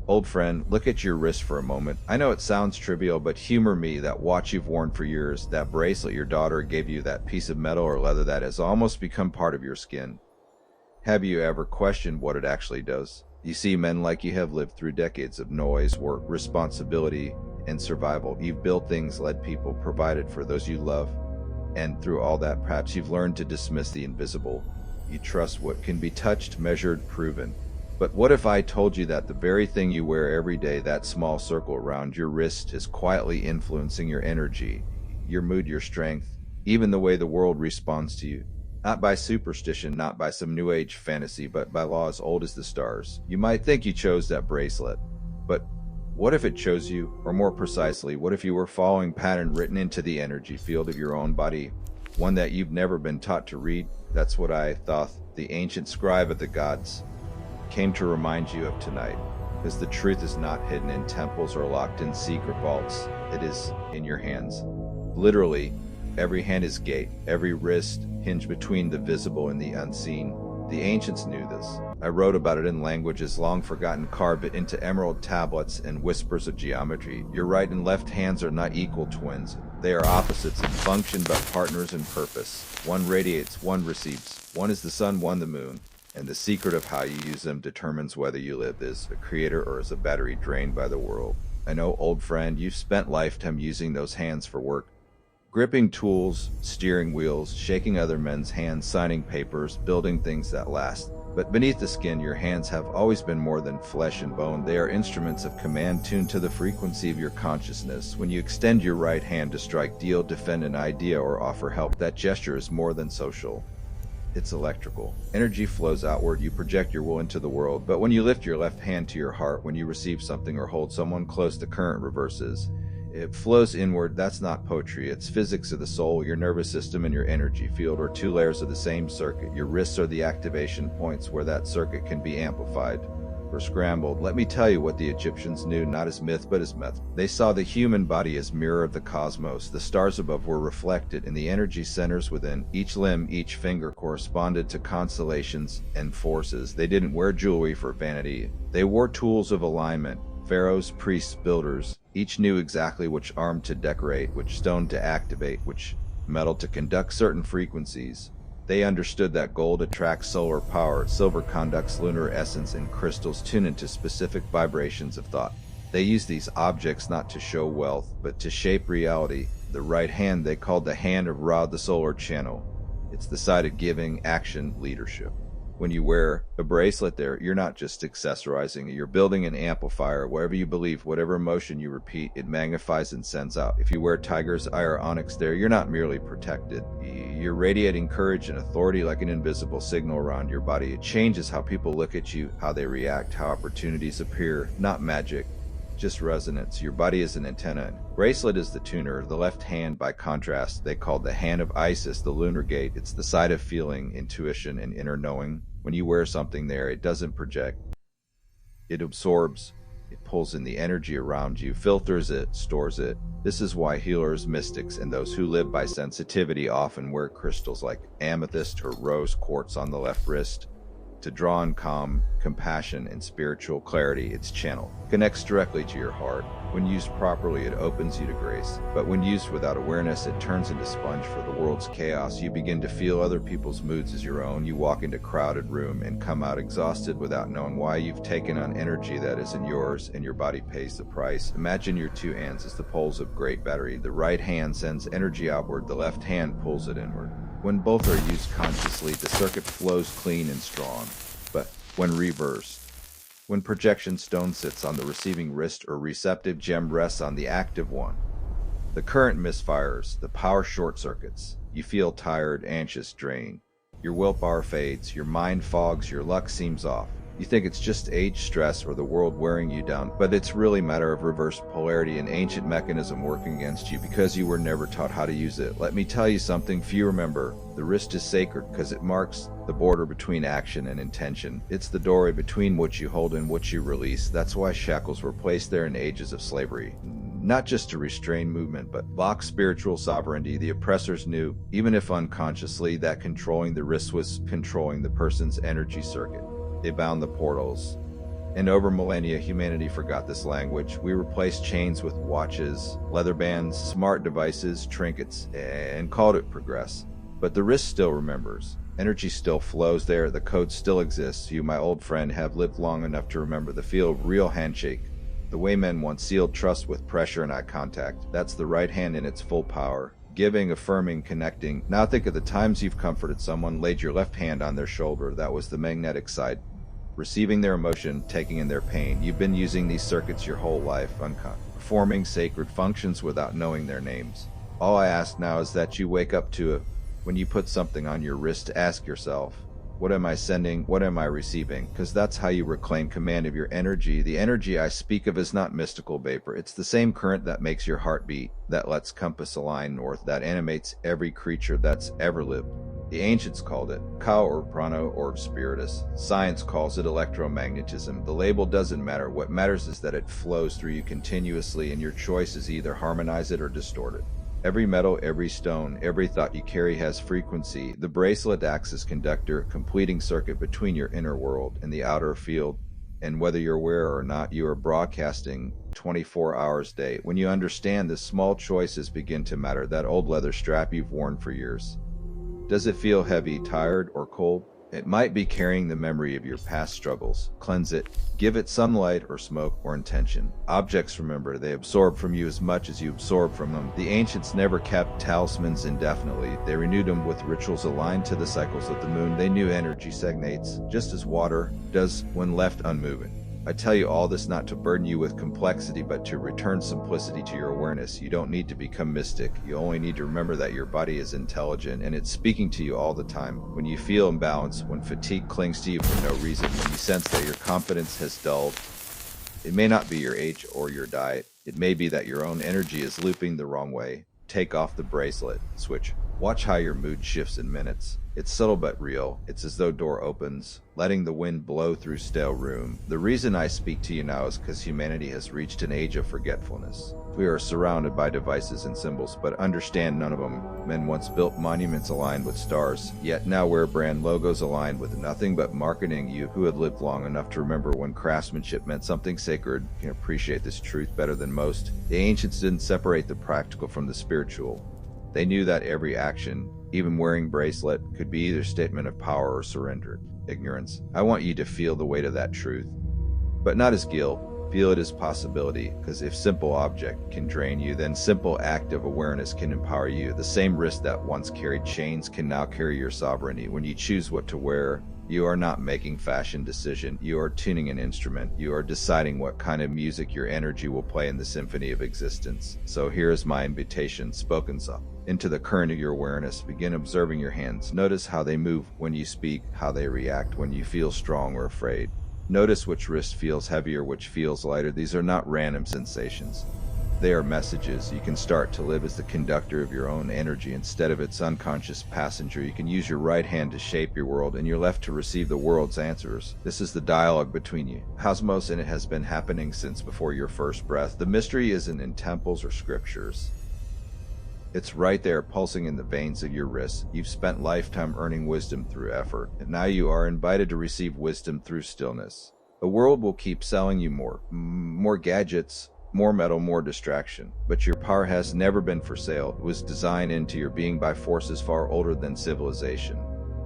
Old friend, look at your wrist for a moment. I know it sounds trivial, but humor me. That watch you've worn for years, that bracelet your daughter gave you, that piece of metal or leather that has almost become part of your skin. Have you ever questioned what it actually does? You see, men like you have lived through decades of noise, work, responsibility, and survival. You've built things, led people, provided for those you love. And through all that, perhaps you've learned to dismiss the invisible. You trust what can be touched, measured, proven. But what if I told you that the very thing you wear every day, that small circle around your wrist, is quietly influencing your energy, your mood, your strength, even the way the world responds to you? Not by superstition, not by some new age fantasy, but by law as old as the stars. You might think you chose that bracelet, but what if it chose you? Or more precisely, what if you were following pattern written into the energy field of your own body, one that you've never been taught to read? That's what Thoth, the ancient scribe of the gods, came to remind you of tonight, because the truth is not hidden in temples or locked in secret vaults. It is in your hands. Literally, every hand is gate, every wrist hinge between the visible and the unseen. The ancients knew this. I wrote about it in languages long forgotten, carved it into emerald tablets and whispers of geometry. Your right and left hands are not equal twins. They are opposites in function but partners in purpose. One radiates, one receives. One is the sun, one the moon. And the secret of how you use them determines whether you live as a creator or as a battery drained by the world. I know, old friend, you've spent lifetime using those hands for work. Gripping tools, steering wheels, shaking other men's hands, signing papers, building things that last. But beneath the skin, your hands have always been more than flesh and bone. They are instruments of command tuned to the frequency of your consciousness. When you extend your right hand to strike, deal, defend an idea, or offer help, that gesture is more than social. It's electrical. Energy flows outward, you project your will into the world. But when you lift your left hand to your heart, when you receive something or hold someone close, the current reverses. It flows inward. That's not poetry. It's physics of the soul. Your nervous system and your energy field are two layers of the same circuit. Your wrists are the activation points where that circuit can be amplified or scrambled. Let me tell you what the Egyptians knew, not as myth but as method. They saw the human body as mirror of the cosmos. The stars above were reflected in the energy centers within. Each limb, each finger corresponded to constellations and forces. They didn't wear jewelry for vanity. They wore tools of alignment. Pharaohs, priests, builders, each knew exactly which arm to decorate, which stone to activate, which metal to conduct certain frequencies. They understood that gold attracts solar power, silver conducts lunar essence, and crystals tune into specific vibrations of thought. They used these objects not to show wealth, but to shape reality. The right hand they called the hand of Ra, the solar channel. It's the side of giving, action, leadership. When you wear a bracelet there, you're not just accessorizing it, you're building an amplifier. Whatever you believe, whatever emotion you repeat, it magnifies and sends out. If you wear tiger's eye or onyx there, you're not merely protected. You're radiating courage and authority like an invisible signal around your body. It changes how people look at you, how they react, how opportunities appear. Not magic, just resonance. Your body is an antenna. Bracelet is the tuner. The left hand, by contrast, they called the hand of Isis, the lunar gate. It's the side of feeling, intuition, and inner knowing. When you wear something there, it doesn't project. It absorbs. It pulls in the energy around you, filters it, stores it. This is why healers, mystics, and those who live by sensitivity often wear crystals like amethyst or rose quartz on the left wrist to draw on calm, compassion, and spiritual clarity. Its channel connects directly to your heart. When used properly, it opens you to grace. But when used without awareness, it turns into sponge for the world's chaos. You begin to feel other people's moods as your own. You walk into a crowded room and come out exhausted without knowing why. You've taken on energy that isn't yours, and your body pays the price. Imagine your two hands as the poles of great battery. The right hand sends energy outward, the left hand pulls it inward. When both are used consciously, the circuit flows clean and strong. But when reversed, when projection stone sits on the receiving wrist or receptive gem rests on the active one, the current misfires, the power short circuits. You feel tired, anxious, drained. Your willpower fades, your mind fogs, your luck seems off. You think it's just age, stress, or the world wearing you down, but it's really a matter of reverse polarity, an ancient mechanism working against you because you were never taught how to use it. Let me tell you something few remember. The wrist is sacred because it marks the border between action and intention. It's the doorway between what you hold and what you release. That's why shackles were placed there in ages of slavery. Not just to restrain movement, but lock spiritual sovereignty. The oppressors knew, even if unconsciously, that controlling the wrist was controlling the person's energy circuit. They bound the portals, And over millennia, humanity forgot this language. We replaced chains with watches, leather bands, smart devices, trinkets, and called it progress. But the wrist still remembers. Energy still flows there. The code still exists. You, my old friend, have lived long enough to remember the feel of real handshake. The way men once sealed trust with pressure and eye contact. That's the right hand in its full power. Giving, affirming, connecting. Now think of the times you've comforted someone, laid your left hand on their shoulder. That was the magnetic side. Receiving their emotion, taking in their pain. You've been using these circuits your whole life, performing sacred functions without knowing their names. All I ask now is that you wake up to it. When you put something on your wrist, ask yourself, what am I sending? What am I receiving? Because that's how you reclaim command of your energy. The energy I speak of is not mystical vapor. It's the same current that makes your heart beat, that lets compass align north, that animates every creature that's ever lived. The ancients called it Ka or Prana or Spiritus. Science calls it electromagnetism. The label doesn't matter. What matters is that it flows through you continuously, and your choice is either harmonize it or distort it. Every metal, every stone, every thought you carry has frequency. The bracelet acts as conductor, completing circuit between your inner world and the outer field. And whether you're aware or not, you are broadcasting 24 hours a day. When you understand this, small choices begin to matter. That old leather strap you've worn for years. Does it feel heavy, tired, or cold? It might be carrying the memory of your past struggles. Cleanse it. Give it sunlight or smoke or intention. Objects, remember, they absorb from you as much as you absorb from them. The ancients never kept talismans indefinitely. They renewed them with rituals aligned to the cycles of the moon. They knew energy stagnates, just as water does when left unmoving. I tell you all this not to burden you with complexity, but to return simplicity to your awareness. You don't need to become mystic. You only need to remember that your body is intelligent and it's speaking to you all the time. When you feel imbalanced, when fatigue clings to you for no reason, when you sense that your confidence has dulled, it may not be your age or your diet. It may be that your own energy is looping the wrong way. Take off the bracelet switch. Watch how your mood shifts in minutes. It's subtle but real. It's as though door opens, letting the wind blow through stale room. The reason I speak to you now is because humanity has reached an age of forgetfulness. We are surrounded by devices and symbols, but understand none of them. Men once built monuments aligned with stars, yet now wear brand logos aligned with nothing but marketing. You who had lived long enough to remember when craftsmanship meant something sacred can appreciate this truth better than most. The ancients didn't separate the practical from the spiritual. They knew that every action, even wearing bracelet, could be either statement of power or surrender. Ignorance. I want you to feel the weight of that truth, but not as guilt. Feel it as possibility, because if simple object can drain you, then simple act of awareness can empower you. The same wrist that once carried chains can now carry your sovereignty. When you choose what to wear, you are not making fashion decision. You are tuning an instrument. You are deciding what kind of music your energy will play in the symphony of existence. So here is my invitation, spoken soft. Into the current of your awareness, begin observing your hands. Notice how they move when you speak, how they react when you feel strong or afraid. Notice which wrist feels heavier, which feels lighter. These are not random sensations. They are messages. You can start to live as the conductor of your own energy instead of its unconscious passenger. You can use your right hand to shape your world and your left to receive the world's answers. This is the dialogue between you. Cosmos, and it has been happening since before your first breath. The mystery isn't in temples or scriptures. It's right there, pulsing in the veins of your wrists. You've spent lifetime earning wisdom through effort, and now you are invited to receive wisdom through stillness. The world will keep selling you more gadgets, more metal, more distraction. But your power has never been for sale. It was designed into your being by forces far older than civilization.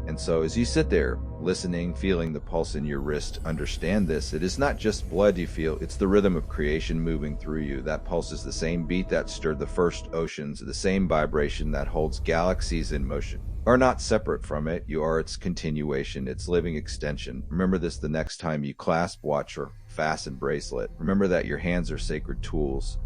And so as you sit there, listening, feeling the pulse in your wrist, understand this. It is not just blood you feel, it's the rhythm of creation moving through you. That pulse is the same beat that stirred the first oceans, the same vibration that holds galaxies in motion. You are not separate from it, you are its continuation, its living extension. Remember this the next time you clasp, watch, or fasten bracelet. Remember that your hands are sacred tools,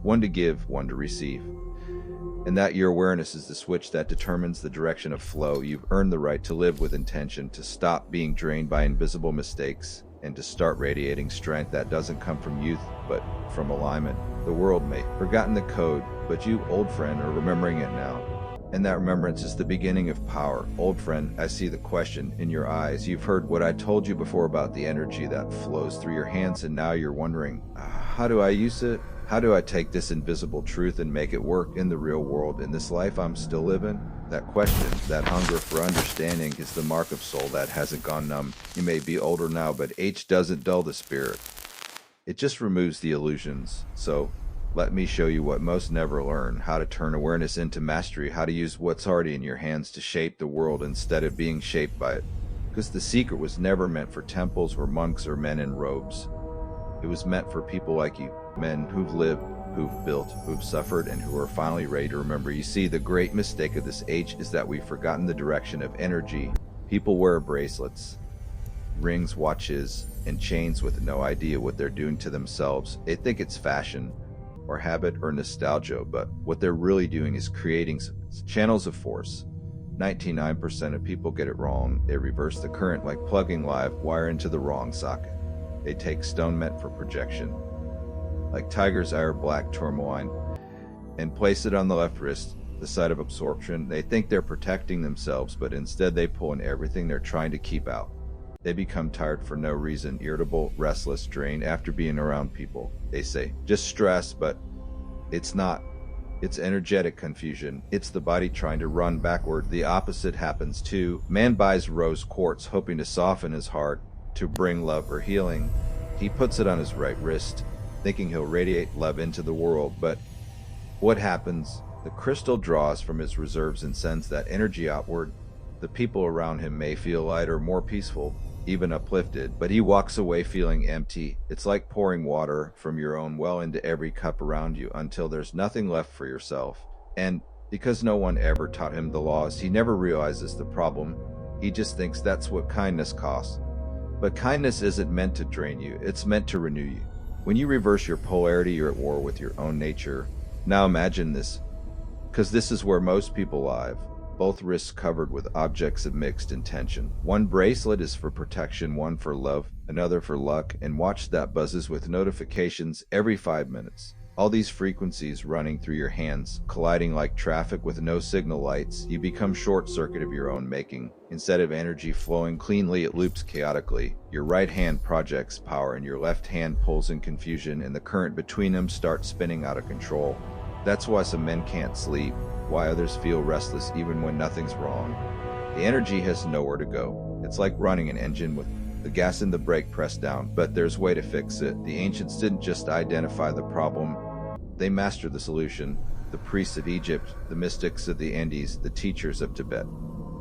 one to give, one to receive. And that your awareness is the switch that determines the direction of flow. You've earned the right to live with intention, to stop being drained by invisible mistakes, and to start radiating strength that doesn't come from youth, but from alignment. The world may have forgotten the code, but you, old friend, are remembering it now. And that remembrance is the beginning of power. Old friend, I see the question in your eyes. You've heard what I told you before about the energy that flows through your hands, and now you're wondering, how do I use it? How do I take this invisible truth and make it work in the real world, in this life I'm still living? That question, that hunger for understanding, is the mark of soul that hasn't gone numb. You may be older now, but age doesn't dull the spirit. It just removes the illusions. So, let me show you what most never learn: how to turn awareness into mastery, how to use what's already in your hands to shape the world instead of being shaped by it. Because the secret was never meant for temples or monks or men in robes. It was meant for people like you, men who've lived, who've built, who've suffered, and who are finally ready to remember. You see, the great mistake of this age is that we've forgotten the direction of energy. People wear bracelets, rings, watches, and chains with no idea what they're doing to themselves. They think it's fashion or habit or nostalgia, but what they're really doing is creating channels of force. 99% of people get it wrong. They reverse the current like plugging live wire into the wrong socket. They take stone meant for projection, like tiger's eye or black tourmaline, and place it on the left wrist, the side of absorption. They think they're protecting themselves, but instead they pull in everything they're trying to keep out. They become tired for no reason, irritable, restless, drained after being around people. They say, just stress, but it's not. It's energetic confusion. It's the body trying to run backward. The opposite happens too. Man buys rose quartz hoping to soften his heart, to bring love or healing. He puts it on his right wrist, thinking he'll radiate love into the world. But what happens? The crystal draws from his reserves and sends that energy outward. The people around him may feel lighter, more peaceful, even uplifted, but he walks away feeling empty. It's like pouring water from your own well into every cup around you until there's nothing left for yourself. And because no one ever taught him the laws, he never realizes the problem. He just thinks that's what kindness costs. But kindness isn't meant to drain you, it's meant to renew you. When you reverse your polarity, you're at war with your own nature. Now imagine this, because this is where most people live. Both wrists covered with objects of mixed intention. One bracelet is for protection, one for love, another for luck, and watch that buzzes with notifications every 5 minutes. All these frequencies running through your hands, colliding like traffic with no signal lights. You become short-circuit of your own making. Instead of energy flowing cleanly, it loops chaotically. Your right hand projects power and your left hand pulls in confusion, and the current between them starts spinning out of control. That's why some men can't sleep, why others feel restless even when nothing's wrong. The energy has nowhere to go. It's like running an engine with the gas and the brake pressed down, but there's a way to fix it. The ancients didn't just identify the problem, they mastered the solution. The priests of Egypt, the mystics of the Andes, the teachers of Tibet.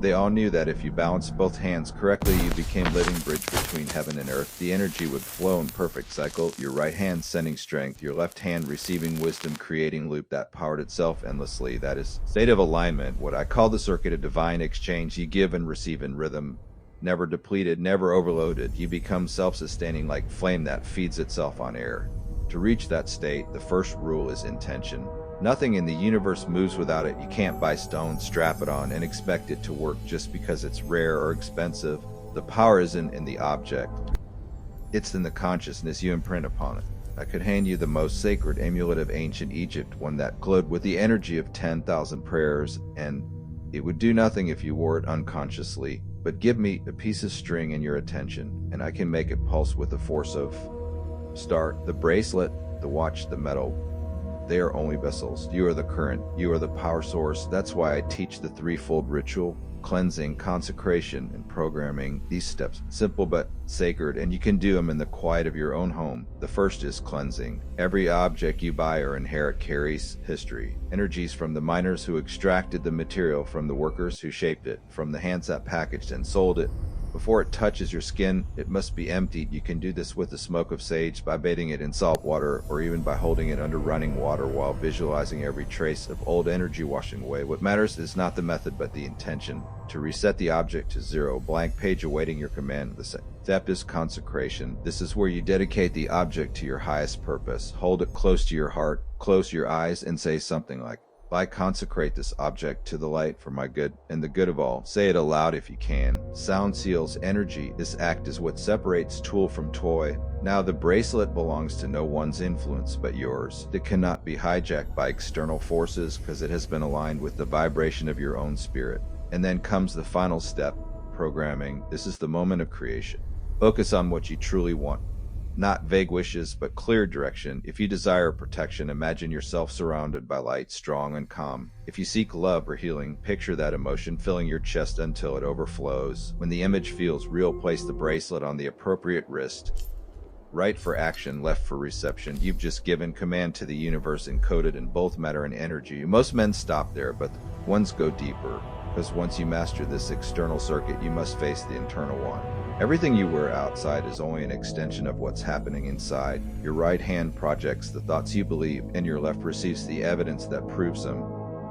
They all knew that if you balanced both hands correctly, you became living bridge between heaven and earth. The energy would flow in perfect cycle, your right hand sending strength, your left hand receiving wisdom, creating loop that powered itself endlessly. That is state of alignment, what I call the circuit of divine exchange. You give and receive in rhythm, never depleted, never overloaded. You become self-sustaining like flame that feeds itself on air. To reach that state, the first rule is intention. Nothing in the universe moves without it. You can't buy stone, strap it on, and expect it to work just because it's rare or expensive. The power isn't in the object. It's in the consciousness you imprint upon it. I could hand you the most sacred amulet of ancient Egypt, one that glowed with the energy of 10,000 prayers, and it would do nothing if you wore it unconsciously. But give me a piece of string and your attention, and I can make it pulse with the force of start. The bracelet, the watch, the metal. They are only vessels. You are the current. You are the power source. That's why I teach the threefold ritual: cleansing, consecration, and programming. These steps, simple but sacred, and you can do them in the quiet of your own home. The first is cleansing. Every object you buy or inherit carries history. Energies from the miners who extracted the material, from the workers who shaped it, from the hands that packaged and sold it. Before it touches your skin, it must be emptied. You can do this with the smoke of sage, by bathing it in salt water, or even by holding it under running water while visualizing every trace of old energy washing away. What matters is not the method, but the intention. To reset the object to zero, blank page awaiting your command. The step is consecration. This is where you dedicate the object to your highest purpose. Hold it close to your heart, close your eyes, and say something like, I consecrate this object to the light for my good and the good of all. Say it aloud if you can. Sound seals energy. This act is what separates tool from toy. Now the bracelet belongs to no one's influence but yours. It cannot be hijacked by external forces because it has been aligned with the vibration of your own spirit. And then comes the final step, programming. This is the moment of creation. Focus on what you truly want. Not vague wishes, but clear direction. If you desire protection, imagine yourself surrounded by light, strong and calm. If you seek love or healing, picture that emotion filling your chest until it overflows. When the image feels real, place the bracelet on the appropriate wrist. Right for action, left for reception. You've just given command to the universe encoded in both matter and energy. Most men stop there, but ones go deeper. Because once you master this external circuit, you must face the internal one. Everything you wear outside is only an extension of what's happening inside. Your right hand projects the thoughts you believe, and your left receives the evidence that proves them.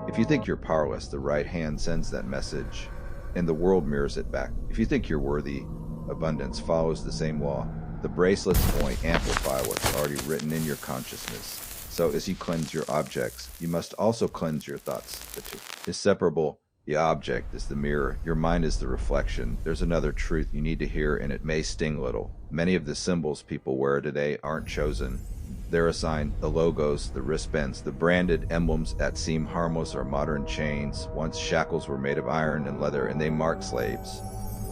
If you think you're powerless, the right hand sends that message, and the world mirrors it back. If you think you're worthy, abundance follows the same law. The bracelets only amplify what's already written in your consciousness. So as you cleanse your objects, you must also cleanse your thoughts. The two is separable. The object is the mirror. Your mind is the reflection. There's another truth you need to hear, and it may sting little. Many of the symbols people wear today aren't chosen. They're assigned. The logos, the wristbands, the branded emblems that seem harmless are modern chains. Once shackles were made of iron and leather, and they marked slaves.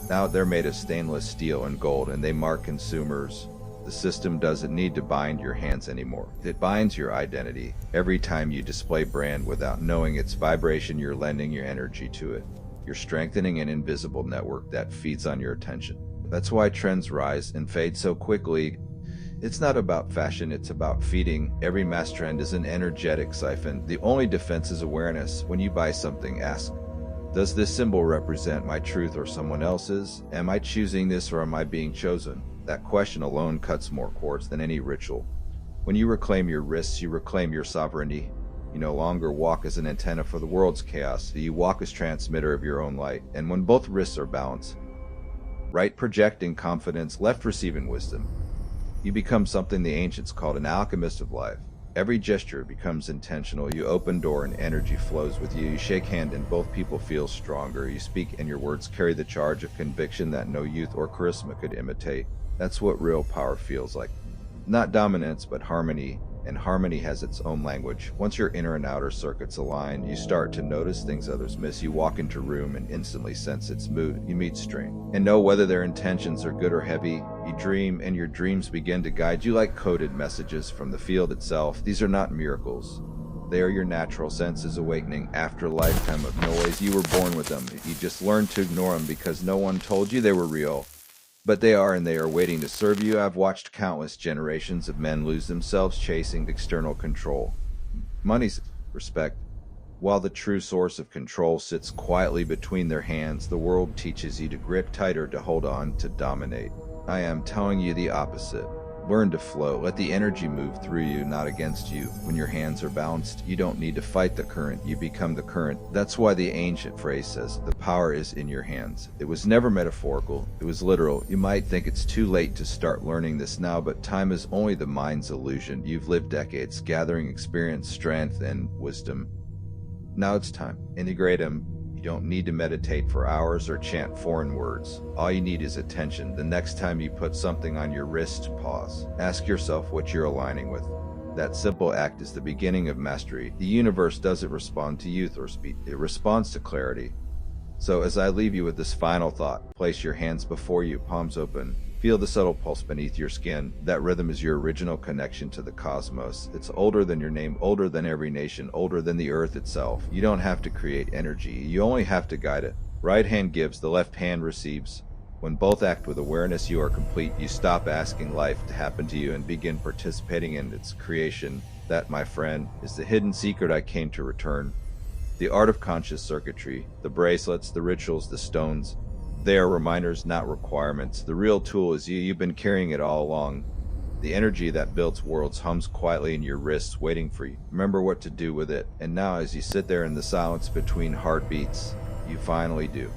Now they're made of stainless steel and gold, and they mark consumers. The system doesn't need to bind your hands anymore. It binds your identity. Every time you display brand without knowing its vibration, you're lending your energy to it. You're strengthening an invisible network that feeds on your attention. That's why trends rise and fade so quickly. It's not about fashion, it's about feeding. Every mass trend is an energetic siphon. The only defense is awareness. When you buy something, ask, does this symbol represent my truth or someone else's? Am I choosing this or am I being chosen? That question alone cuts more cords than any ritual. When you reclaim your wrists, you reclaim your sovereignty. You no longer walk as an antenna for the world's chaos. You walk as transmitter of your own light. And when both wrists are balanced, right projecting confidence, left receiving wisdom, you become something the ancients called an alchemist of life. Every gesture becomes intentional. You open door and energy flows with you. You shake hand and both people feel stronger. You speak and your words carry the charge of conviction that no youth or charisma could imitate. That's what real power feels like. Not dominance, but harmony. And harmony has its own language. Once your inner and outer circuits align, you start to notice things others miss. You walk into a room and instantly sense its mood. You meet strength and know whether their intentions are good or heavy. You dream and your dreams begin to guide you like coded messages from the field itself. These are not miracles. They are your natural senses awakening after a lifetime of noise. You were born with them. You just learned to ignore them because no one told you they were real. But they are, and they are waiting to serve you. I've watched countless generations of men lose themselves chasing external control. Money's respect. While the true source of control sits quietly between their hands, the world teaches you to grip tighter, to hold on, to dominate. I am telling you the opposite. Learn to flow. Let the energy move through you, not against you. When your hands are balanced, you don't need to fight the current. You become the current. That's why the ancient phrase says, the power is in your hands. It was never metaphorical. It was literal. You might think it's too late to start learning this now, but time is only the mind's illusion. You've lived decades gathering experience, strength, and wisdom. Now it's time. Integrate them. You don't need to meditate for hours or chant foreign words. All you need is attention. The next time you put something on your wrist, pause. Ask yourself what you're aligning with. That simple act is the beginning of mastery. The universe doesn't respond to youth or speed. It responds to clarity. So as I leave you with this final thought, place your hands before you, palms open. Feel the subtle pulse beneath your skin. That rhythm is your original connection to the cosmos. It's older than your name, older than every nation, older than the earth itself. You don't have to create energy. You only have to guide it. Right hand gives, the left hand receives. When both act with awareness, you are complete. You stop asking life to happen to you and begin participating in its creation. That, my friend, is the hidden secret I came to return. The art of conscious circuitry, the bracelets, the rituals, the stones. They are reminders, not requirements. The real tool is you. You've been carrying it all along. The energy that builds worlds hums quietly in your wrists, waiting for you. Remember what to do with it. And now, as you sit there in the silence between heartbeats, you finally do.